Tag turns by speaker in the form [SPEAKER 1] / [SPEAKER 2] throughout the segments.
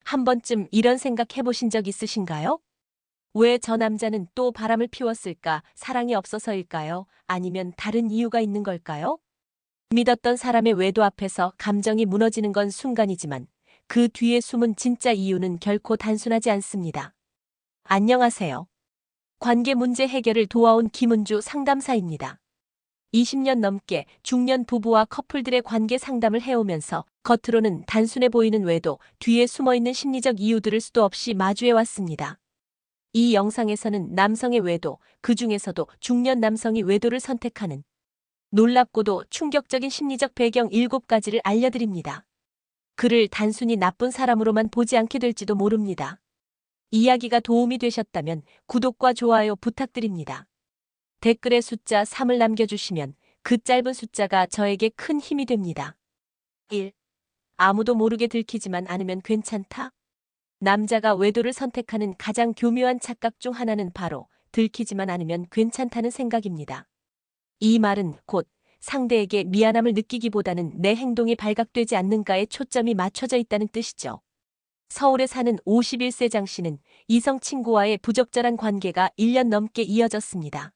[SPEAKER 1] 한 번쯤 이런 생각 해보신 적 있으신가요? 왜 저 남자는 또 바람을 피웠을까? 사랑이 없어서일까요? 아니면 다른 이유가 있는 걸까요? 믿었던 사람의 외도 앞에서 감정이 무너지는 건 순간이지만 그 뒤에 숨은 진짜 이유는 결코 단순하지 않습니다. 안녕하세요. 관계 문제 해결을 도와온 김은주 상담사입니다. 20년 넘게 중년 부부와 커플들의 관계 상담을 해오면서 겉으로는 단순해 보이는 외도, 뒤에 숨어있는 심리적 이유들을 수도 없이 마주해왔습니다. 이 영상에서는 남성의 외도, 그 중에서도 중년 남성이 외도를 선택하는 놀랍고도 충격적인 심리적 배경 7가지를 알려드립니다. 그를 단순히 나쁜 사람으로만 보지 않게 될지도 모릅니다. 이야기가 도움이 되셨다면 구독과 좋아요 부탁드립니다. 댓글에 숫자 3을 남겨주시면 그 짧은 숫자가 저에게 큰 힘이 됩니다. 1. 아무도 모르게 들키지만 않으면 괜찮다? 남자가 외도를 선택하는 가장 교묘한 착각 중 하나는 바로 들키지만 않으면 괜찮다는 생각입니다. 이 말은 곧 상대에게 미안함을 느끼기보다는 내 행동이 발각되지 않는가에 초점이 맞춰져 있다는 뜻이죠. 서울에 사는 51세 장 씨는 이성 친구와의 부적절한 관계가 1년 넘게 이어졌습니다.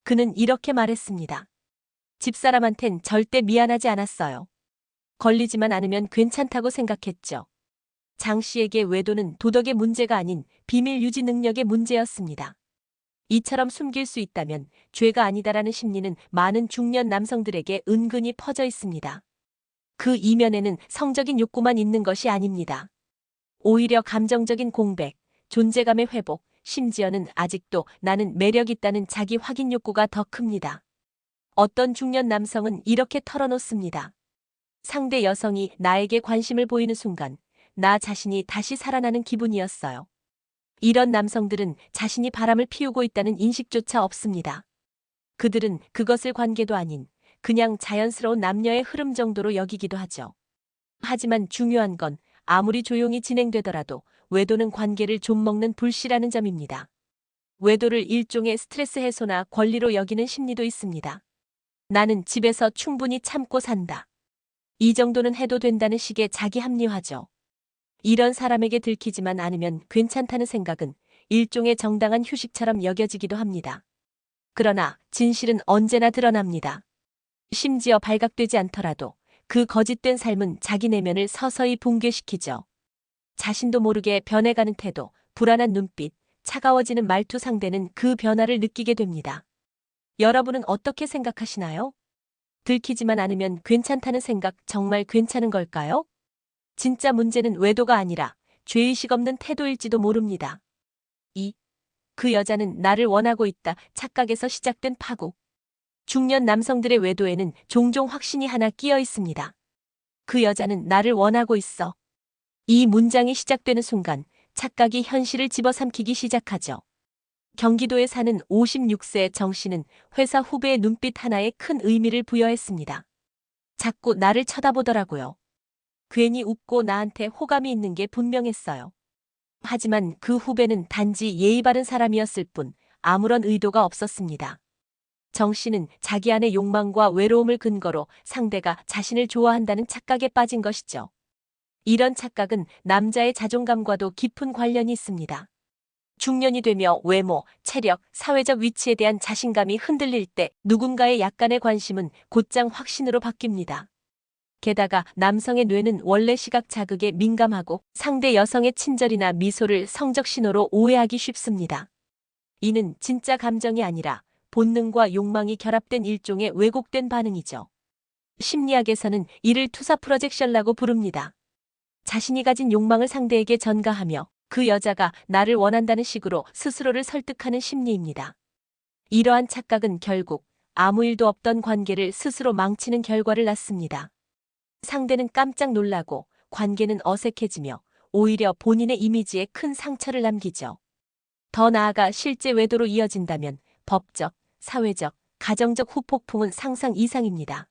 [SPEAKER 1] 그는 이렇게 말했습니다. 집사람한텐 절대 미안하지 않았어요. 걸리지만 않으면 괜찮다고 생각했죠. 장 씨에게 외도는 도덕의 문제가 아닌 비밀 유지 능력의 문제였습니다. 이처럼 숨길 수 있다면 죄가 아니다라는 심리는 많은 중년 남성들에게 은근히 퍼져 있습니다. 그 이면에는 성적인 욕구만 있는 것이 아닙니다. 오히려 감정적인 공백, 존재감의 회복, 심지어는 아직도 나는 매력 있다는 자기 확인 욕구가 더 큽니다. 어떤 중년 남성은 이렇게 털어놓습니다. 상대 여성이 나에게 관심을 보이는 순간 나 자신이 다시 살아나는 기분이었어요. 이런 남성들은 자신이 바람을 피우고 있다는 인식조차 없습니다. 그들은 그것을 관계도 아닌 그냥 자연스러운 남녀의 흐름 정도로 여기기도 하죠. 하지만 중요한 건 아무리 조용히 진행되더라도 외도는 관계를 좀먹는 불씨라는 점입니다. 외도를 일종의 스트레스 해소나 권리로 여기는 심리도 있습니다. 나는 집에서 충분히 참고 산다. 이 정도는 해도 된다는 식의 자기 합리화죠. 이런 사람에게 들키지만 않으면 괜찮다는 생각은 일종의 정당한 휴식처럼 여겨지기도 합니다. 그러나 진실은 언제나 드러납니다. 심지어 발각되지 않더라도 그 거짓된 삶은 자기 내면을 서서히 붕괴시키죠. 자신도 모르게 변해가는 태도, 불안한 눈빛, 차가워지는 말투 상대는 그 변화를 느끼게 됩니다. 여러분은 어떻게 생각하시나요? 들키지만 않으면 괜찮다는 생각 정말 괜찮은 걸까요? 진짜 문제는 외도가 아니라 죄의식 없는 태도일지도 모릅니다. 2. 그 여자는 나를 원하고 있다. 착각에서 시작된 파국. 중년 남성들의 외도에는 종종 확신이 하나 끼어 있습니다. 그 여자는 나를 원하고 있어. 이 문장이 시작되는 순간 착각이 현실을 집어삼키기 시작하죠. 경기도에 사는 56세 정 씨는 회사 후배의 눈빛 하나에 큰 의미를 부여했습니다. 자꾸 나를 쳐다보더라고요. 괜히 웃고 나한테 호감이 있는 게 분명했어요. 하지만 그 후배는 단지 예의 바른 사람이었을 뿐 아무런 의도가 없었습니다. 정 씨는 자기 안의 욕망과 외로움을 근거로 상대가 자신을 좋아한다는 착각에 빠진 것이죠. 이런 착각은 남자의 자존감과도 깊은 관련이 있습니다. 중년이 되며 외모, 체력, 사회적 위치에 대한 자신감이 흔들릴 때 누군가의 약간의 관심은 곧장 확신으로 바뀝니다. 게다가 남성의 뇌는 원래 시각 자극에 민감하고 상대 여성의 친절이나 미소를 성적 신호로 오해하기 쉽습니다. 이는 진짜 감정이 아니라 본능과 욕망이 결합된 일종의 왜곡된 반응이죠. 심리학에서는 이를 투사 프로젝션이라고 부릅니다. 자신이 가진 욕망을 상대에게 전가하며 그 여자가 나를 원한다는 식으로 스스로를 설득하는 심리입니다. 이러한 착각은 결국 아무 일도 없던 관계를 스스로 망치는 결과를 낳습니다. 상대는 깜짝 놀라고 관계는 어색해지며 오히려 본인의 이미지에 큰 상처를 남기죠. 더 나아가 실제 외도로 이어진다면 법적, 사회적, 가정적 후폭풍은 상상 이상입니다.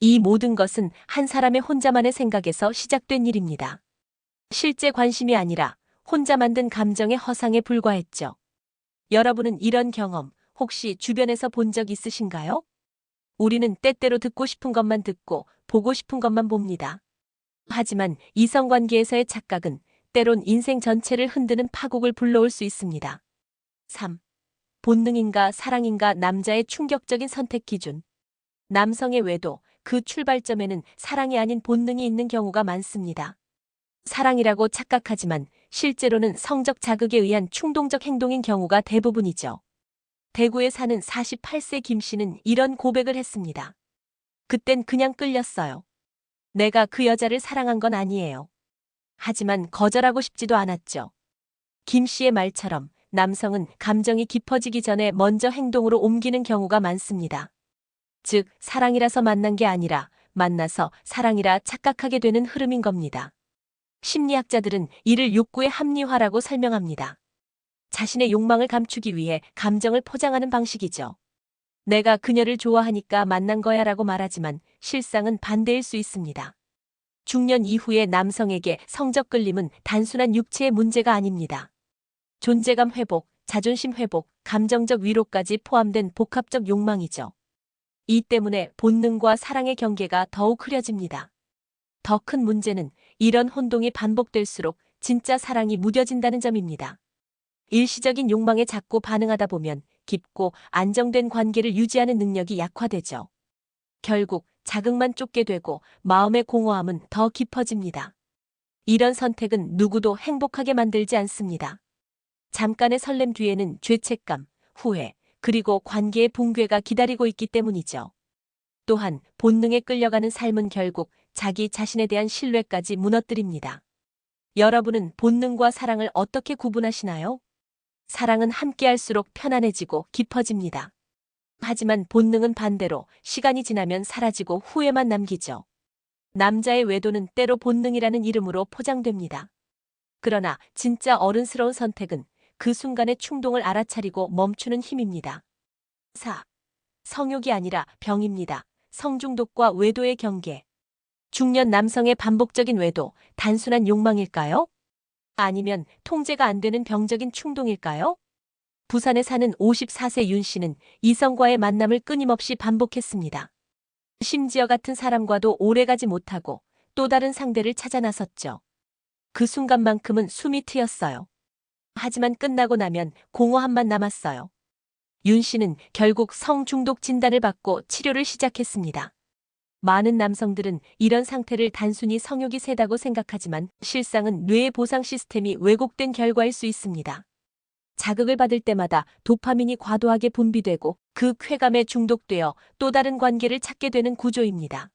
[SPEAKER 1] 이 모든 것은 한 사람의 혼자만의 생각에서 시작된 일입니다. 실제 관심이 아니라 혼자 만든 감정의 허상에 불과했죠. 여러분은 이런 경험 혹시 주변에서 본 적 있으신가요? 우리는 때때로 듣고 싶은 것만 듣고 보고 싶은 것만 봅니다. 하지만 이성관계에서의 착각은 때론 인생 전체를 흔드는 파국을 불러올 수 있습니다. 3. 본능인가 사랑인가 남자의 충격적인 선택 기준. 남성의 외도, 그 출발점에는 사랑이 아닌 본능이 있는 경우가 많습니다. 사랑이라고 착각하지만 실제로는 성적 자극에 의한 충동적 행동인 경우가 대부분이죠. 대구에 사는 48세 김 씨는 이런 고백을 했습니다. 그땐 그냥 끌렸어요. 내가 그 여자를 사랑한 건 아니에요. 하지만 거절하고 싶지도 않았죠. 김 씨의 말처럼 남성은 감정이 깊어지기 전에 먼저 행동으로 옮기는 경우가 많습니다. 즉, 사랑이라서 만난 게 아니라 만나서 사랑이라 착각하게 되는 흐름인 겁니다. 심리학자들은 이를 욕구의 합리화라고 설명합니다. 자신의 욕망을 감추기 위해 감정을 포장하는 방식이죠. 내가 그녀를 좋아하니까 만난 거야 라고 말하지만 실상은 반대일 수 있습니다. 중년 이후의 남성에게 성적 끌림은 단순한 육체의 문제가 아닙니다. 존재감 회복, 자존심 회복, 감정적 위로까지 포함된 복합적 욕망이죠. 이 때문에 본능과 사랑의 경계가 더욱 흐려집니다. 더 큰 문제는 이런 혼동이 반복될수록 진짜 사랑이 무뎌진다는 점입니다. 일시적인 욕망에 자꾸 반응하다 보면 깊고 안정된 관계를 유지하는 능력이 약화되죠. 결국 자극만 쫓게 되고 마음의 공허함은 더 깊어집니다. 이런 선택은 누구도 행복하게 만들지 않습니다. 잠깐의 설렘 뒤에는 죄책감, 후회, 그리고 관계의 붕괴가 기다리고 있기 때문이죠. 또한 본능에 끌려가는 삶은 결국 자기 자신에 대한 신뢰까지 무너뜨립니다. 여러분은 본능과 사랑을 어떻게 구분하시나요? 사랑은 함께할수록 편안해지고 깊어집니다. 하지만 본능은 반대로 시간이 지나면 사라지고 후회만 남기죠. 남자의 외도는 때로 본능이라는 이름으로 포장됩니다. 그러나 진짜 어른스러운 선택은 그 순간의 충동을 알아차리고 멈추는 힘입니다. 4. 성욕이 아니라 병입니다. 성중독과 외도의 경계. 중년 남성의 반복적인 외도, 단순한 욕망일까요? 아니면 통제가 안 되는 병적인 충동일까요? 부산에 사는 54세 윤 씨는 이성과의 만남을 끊임없이 반복했습니다. 심지어 같은 사람과도 오래가지 못하고 또 다른 상대를 찾아 나섰죠. 그 순간만큼은 숨이 트였어요. 하지만 끝나고 나면 공허함만 남았어요. 윤 씨는 결국 성중독 진단을 받고 치료를 시작했습니다. 많은 남성들은 이런 상태를 단순히 성욕이 세다고 생각하지만 실상은 뇌의 보상 시스템이 왜곡된 결과일 수 있습니다. 자극을 받을 때마다 도파민이 과도하게 분비되고 그 쾌감에 중독되어 또 다른 관계를 찾게 되는 구조입니다.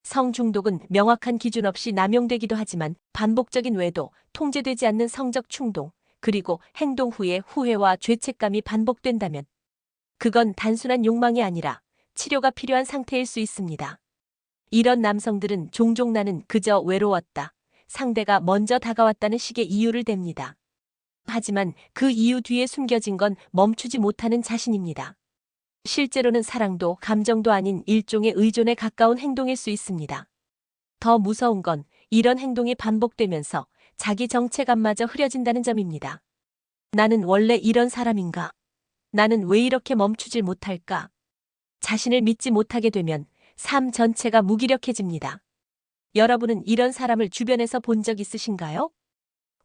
[SPEAKER 1] 성중독은 명확한 기준 없이 남용되기도 하지만 반복적인 외도, 통제되지 않는 성적 충동, 그리고 행동 후에 후회와 죄책감이 반복된다면 그건 단순한 욕망이 아니라 치료가 필요한 상태일 수 있습니다. 이런 남성들은 종종 나는 그저 외로웠다, 상대가 먼저 다가왔다는 식의 이유를 댑니다. 하지만 그 이유 뒤에 숨겨진 건 멈추지 못하는 자신입니다. 실제로는 사랑도 감정도 아닌 일종의 의존에 가까운 행동일 수 있습니다. 더 무서운 건 이런 행동이 반복되면서 자기 정체감마저 흐려진다는 점입니다. 나는 원래 이런 사람인가? 나는 왜 이렇게 멈추질 못할까? 자신을 믿지 못하게 되면 삶 전체가 무기력해집니다. 여러분은 이런 사람을 주변에서 본 적 있으신가요?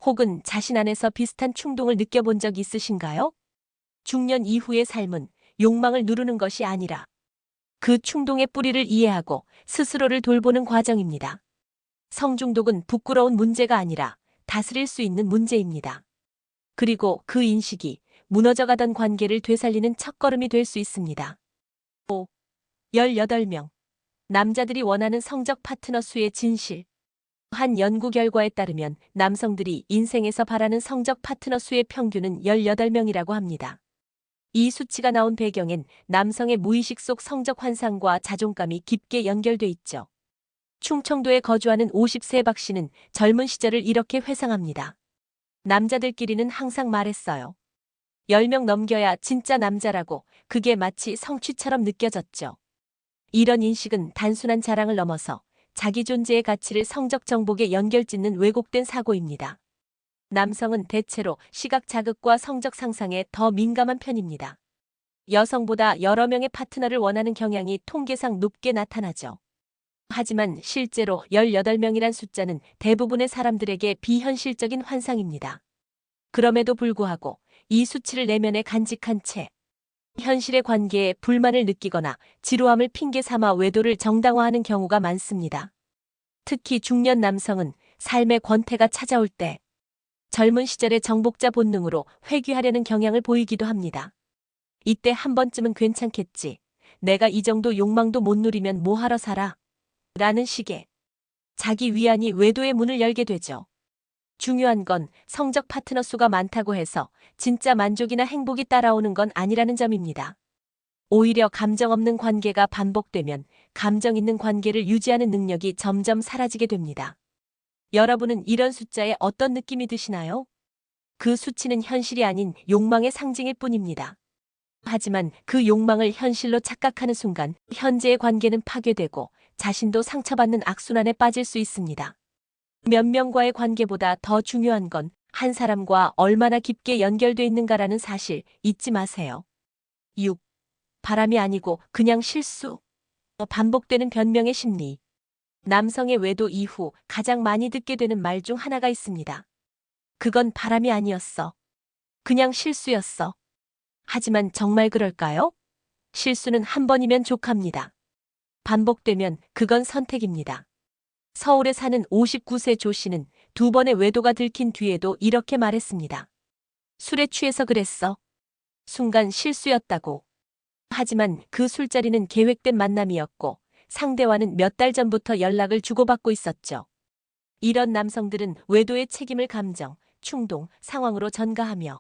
[SPEAKER 1] 혹은 자신 안에서 비슷한 충동을 느껴본 적 있으신가요? 중년 이후의 삶은 욕망을 누르는 것이 아니라 그 충동의 뿌리를 이해하고 스스로를 돌보는 과정입니다. 성중독은 부끄러운 문제가 아니라 다스릴 수 있는 문제입니다. 그리고 그 인식이 무너져가던 관계를 되살리는 첫걸음이 될 수 있습니다. 5. 18명. 남자들이 원하는 성적 파트너 수의 진실. 한 연구 결과에 따르면 남성들이 인생에서 바라는 성적 파트너 수의 평균은 18명이라고 합니다. 이 수치가 나온 배경엔 남성의 무의식 속 성적 환상과 자존감이 깊게 연결돼 있죠. 충청도에 거주하는 50세 박 씨는 젊은 시절을 이렇게 회상합니다. 남자들끼리는 항상 말했어요. 10명 넘겨야 진짜 남자라고, 그게 마치 성취처럼 느껴졌죠. 이런 인식은 단순한 자랑을 넘어서 자기 존재의 가치를 성적 정복에 연결짓는 왜곡된 사고입니다. 남성은 대체로 시각 자극과 성적 상상에 더 민감한 편입니다. 여성보다 여러 명의 파트너를 원하는 경향이 통계상 높게 나타나죠. 하지만 실제로 18명이란 숫자는 대부분의 사람들에게 비현실적인 환상입니다. 그럼에도 불구하고 이 수치를 내면에 간직한 채 현실의 관계에 불만을 느끼거나 지루함을 핑계 삼아 외도를 정당화하는 경우가 많습니다. 특히 중년 남성은 삶의 권태가 찾아올 때 젊은 시절의 정복자 본능으로 회귀하려는 경향을 보이기도 합니다. 이때 한 번쯤은 괜찮겠지. 내가 이 정도 욕망도 못 누리면 뭐하러 살아? 라는 식의 자기 위안이 외도의 문을 열게 되죠. 중요한 건 성적 파트너 수가 많다고 해서 진짜 만족이나 행복이 따라오는 건 아니라는 점입니다. 오히려 감정 없는 관계가 반복되면 감정 있는 관계를 유지하는 능력이 점점 사라지게 됩니다. 여러분은 이런 숫자에 어떤 느낌이 드시나요? 그 수치는 현실이 아닌 욕망의 상징일 뿐입니다. 하지만 그 욕망을 현실로 착각하는 순간 현재의 관계는 파괴되고 자신도 상처받는 악순환에 빠질 수 있습니다. 몇 명과의 관계보다 더 중요한 건 한 사람과 얼마나 깊게 연결돼 있는가라는 사실 잊지 마세요. 6. 바람이 아니고 그냥 실수. 반복되는 변명의 심리. 남성의 외도 이후 가장 많이 듣게 되는 말 중 하나가 있습니다. 그건 바람이 아니었어. 그냥 실수였어. 하지만 정말 그럴까요? 실수는 한 번이면 족합니다. 반복되면 그건 선택입니다. 서울에 사는 59세 조 씨는 2번의 외도가 들킨 뒤에도 이렇게 말했습니다. 술에 취해서 그랬어. 순간 실수였다고. 하지만 그 술자리는 계획된 만남이었고 상대와는 몇 달 전부터 연락을 주고받고 있었죠. 이런 남성들은 외도의 책임을 감정, 충동, 상황으로 전가하며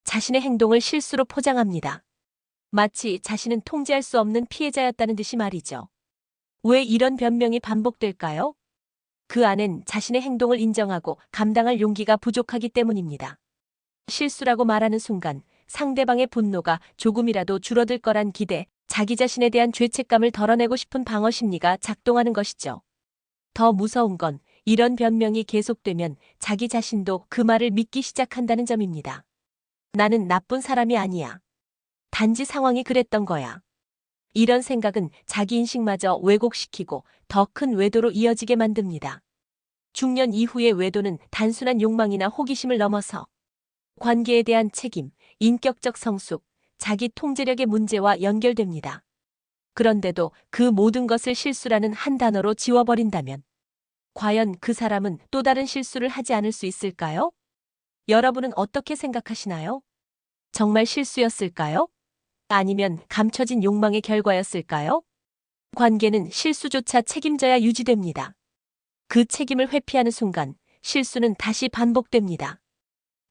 [SPEAKER 1] 자신의 행동을 실수로 포장합니다. 마치 자신은 통제할 수 없는 피해자였다는 듯이 말이죠. 왜 이런 변명이 반복될까요? 그 안엔 자신의 행동을 인정하고 감당할 용기가 부족하기 때문입니다. 실수라고 말하는 순간 상대방의 분노가 조금이라도 줄어들 거란 기대, 자기 자신에 대한 죄책감을 덜어내고 싶은 방어 심리가 작동하는 것이죠. 더 무서운 건 이런 변명이 계속되면 자기 자신도 그 말을 믿기 시작한다는 점입니다. 나는 나쁜 사람이 아니야. 단지 상황이 그랬던 거야. 이런 생각은 자기 인식마저 왜곡시키고 더 큰 외도로 이어지게 만듭니다. 중년 이후의 외도는 단순한 욕망이나 호기심을 넘어서 관계에 대한 책임, 인격적 성숙, 자기 통제력의 문제와 연결됩니다. 그런데도 그 모든 것을 실수라는 한 단어로 지워버린다면 과연 그 사람은 또 다른 실수를 하지 않을 수 있을까요? 여러분은 어떻게 생각하시나요? 정말 실수였을까요? 아니면 감춰진 욕망의 결과였을까요? 관계는 실수조차 책임져야 유지됩니다. 그 책임을 회피하는 순간 실수는 다시 반복됩니다.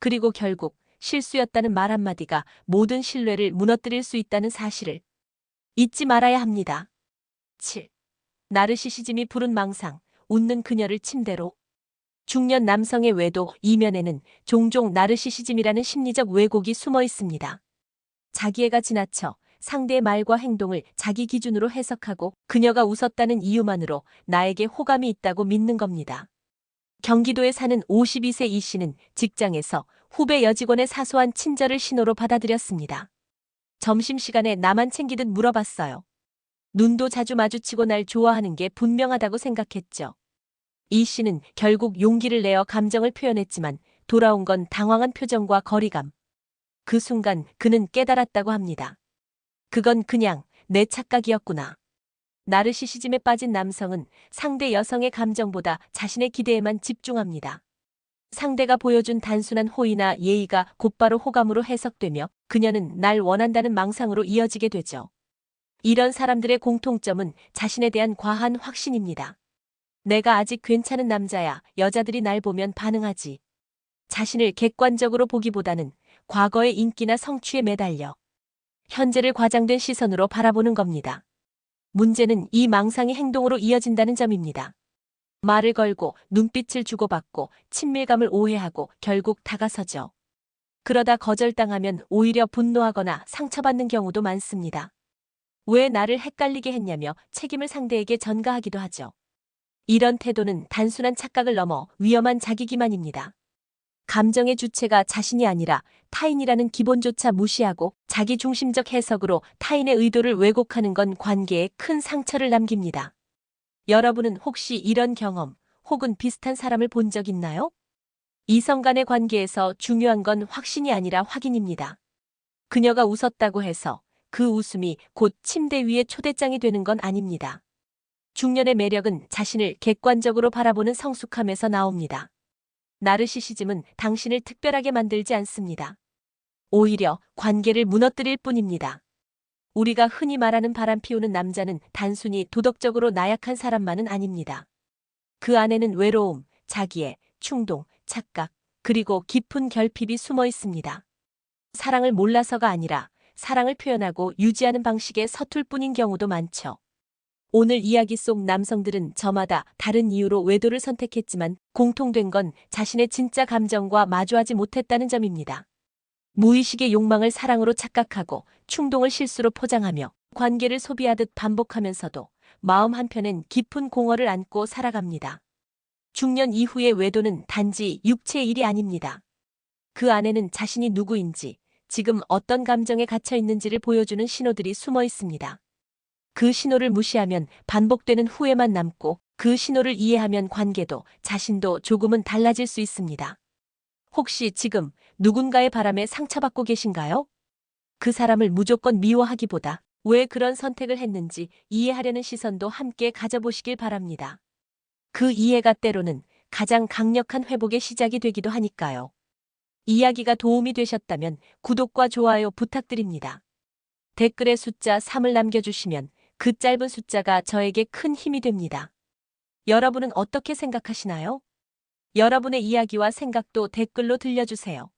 [SPEAKER 1] 그리고 결국 실수였다는 말 한마디가 모든 신뢰를 무너뜨릴 수 있다는 사실을 잊지 말아야 합니다. 7. 나르시시즘이 부른 망상, 웃는 그녀를 침대로. 중년 남성의 외도 이면에는 종종 나르시시즘이라는 심리적 왜곡이 숨어 있습니다. 자기애가 지나쳐 상대의 말과 행동을 자기 기준으로 해석하고 그녀가 웃었다는 이유만으로 나에게 호감이 있다고 믿는 겁니다. 경기도에 사는 52세 이 씨는 직장에서 후배 여직원의 사소한 친절을 신호로 받아들였습니다. 점심시간에 나만 챙기듯 물어봤어요. 눈도 자주 마주치고 날 좋아하는 게 분명하다고 생각했죠. 이 씨는 결국 용기를 내어 감정을 표현했지만 돌아온 건 당황한 표정과 거리감. 그 순간 그는 깨달았다고 합니다. 그건 그냥 내 착각이었구나. 나르시시즘에 빠진 남성은 상대 여성의 감정보다 자신의 기대에만 집중합니다. 상대가 보여준 단순한 호의나 예의가 곧바로 호감으로 해석되며 그녀는 날 원한다는 망상으로 이어지게 되죠. 이런 사람들의 공통점은 자신에 대한 과한 확신입니다. 내가 아직 괜찮은 남자야. 여자들이 날 보면 반응하지. 자신을 객관적으로 보기보다는 과거의 인기나 성취에 매달려 현재를 과장된 시선으로 바라보는 겁니다. 문제는 이 망상이 행동으로 이어진다는 점입니다. 말을 걸고 눈빛을 주고받고 친밀감을 오해하고 결국 다가서죠. 그러다 거절당하면 오히려 분노하거나 상처받는 경우도 많습니다. 왜 나를 헷갈리게 했냐며 책임을 상대에게 전가하기도 하죠. 이런 태도는 단순한 착각을 넘어 위험한 자기기만입니다. 감정의 주체가 자신이 아니라 타인이라는 기본조차 무시하고 자기 중심적 해석으로 타인의 의도를 왜곡하는 건 관계에 큰 상처를 남깁니다. 여러분은 혹시 이런 경험 혹은 비슷한 사람을 본 적 있나요? 이성 간의 관계에서 중요한 건 확신이 아니라 확인입니다. 그녀가 웃었다고 해서 그 웃음이 곧 침대 위의 초대장이 되는 건 아닙니다. 중년의 매력은 자신을 객관적으로 바라보는 성숙함에서 나옵니다. 나르시시즘은 당신을 특별하게 만들지 않습니다. 오히려 관계를 무너뜨릴 뿐입니다. 우리가 흔히 말하는 바람 피우는 남자는 단순히 도덕적으로 나약한 사람만은 아닙니다. 그 안에는 외로움, 자기애, 충동, 착각, 그리고 깊은 결핍이 숨어 있습니다. 사랑을 몰라서가 아니라 사랑을 표현하고 유지하는 방식에 서툴 뿐인 경우도 많죠. 오늘 이야기 속 남성들은 저마다 다른 이유로 외도를 선택했지만 공통된 건 자신의 진짜 감정과 마주하지 못했다는 점입니다. 무의식의 욕망을 사랑으로 착각하고 충동을 실수로 포장하며 관계를 소비하듯 반복하면서도 마음 한편엔 깊은 공허를 안고 살아갑니다. 중년 이후의 외도는 단지 육체의 일이 아닙니다. 그 안에는 자신이 누구인지, 지금 어떤 감정에 갇혀 있는지를 보여주는 신호들이 숨어 있습니다. 그 신호를 무시하면 반복되는 후회만 남고 그 신호를 이해하면 관계도 자신도 조금은 달라질 수 있습니다. 혹시 지금 누군가의 바람에 상처받고 계신가요? 그 사람을 무조건 미워하기보다 왜 그런 선택을 했는지 이해하려는 시선도 함께 가져보시길 바랍니다. 그 이해가 때로는 가장 강력한 회복의 시작이 되기도 하니까요. 이야기가 도움이 되셨다면 구독과 좋아요 부탁드립니다. 댓글에 숫자 3을 남겨주시면 그 짧은 숫자가 저에게 큰 힘이 됩니다. 여러분은 어떻게 생각하시나요? 여러분의 이야기와 생각도 댓글로 들려주세요.